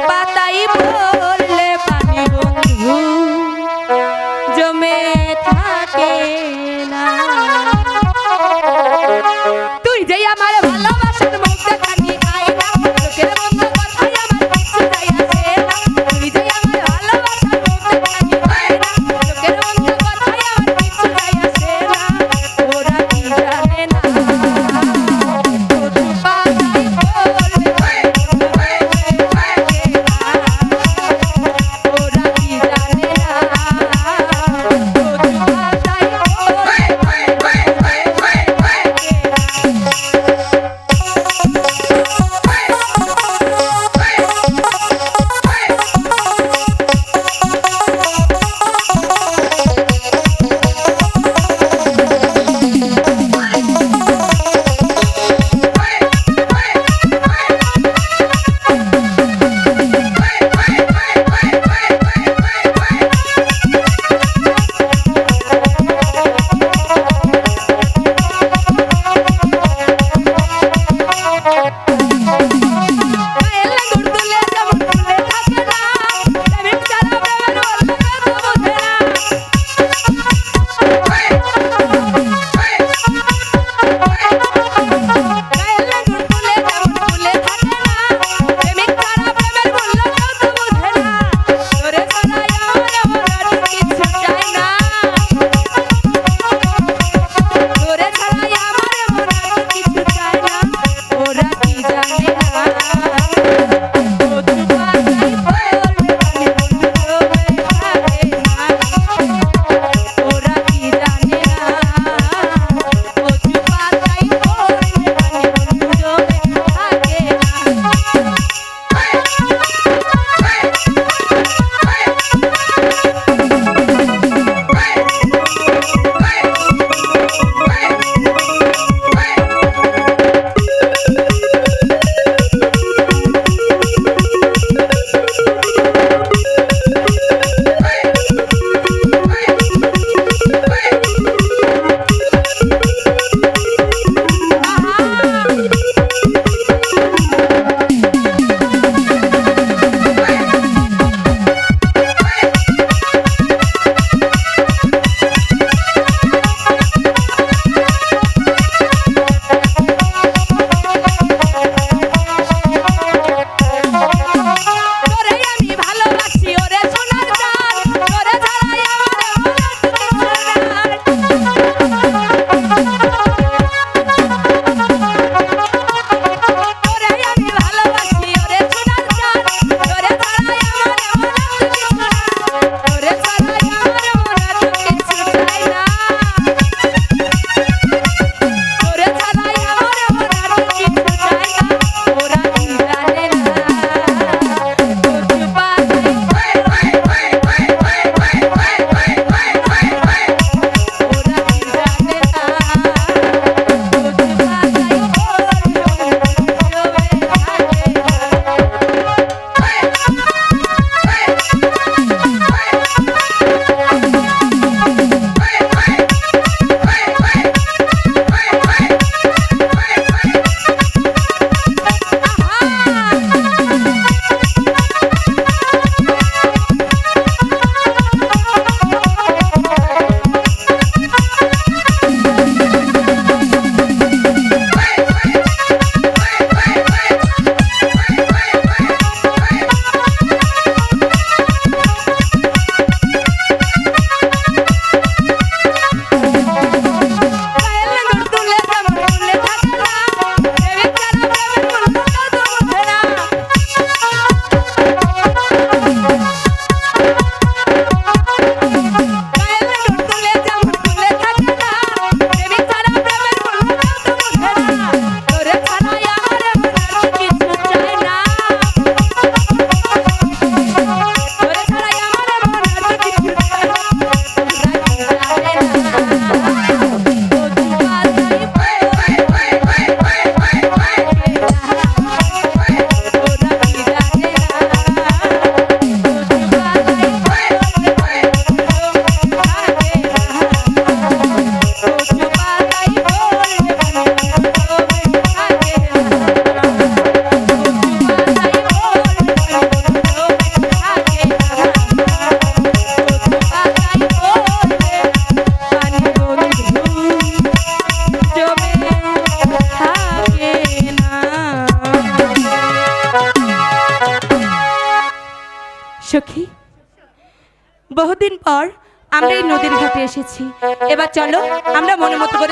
পাতাই পড়লে পানি বন্ধু জমে থাকে না। তুই যে আমার ভালোবাসার মুখ দেখানি আয়না, লোকের মন্দ কথাই আমার কিছু যায় আসে না। তুই যে আমার ভালোবাসার মুখ দেখানি আয়না, লোকের মন্দ কথাই আমার কিছু যায় আসে না। ওরা কি জানে না তুই পাতাই পড়লে ওরা কি জানে না তুই পাতাই পড়লে সখী, বহুদিন পর আমরা এই নদীর ঘাটে এসেছি। এবার চলো আমরা মনের মতো করে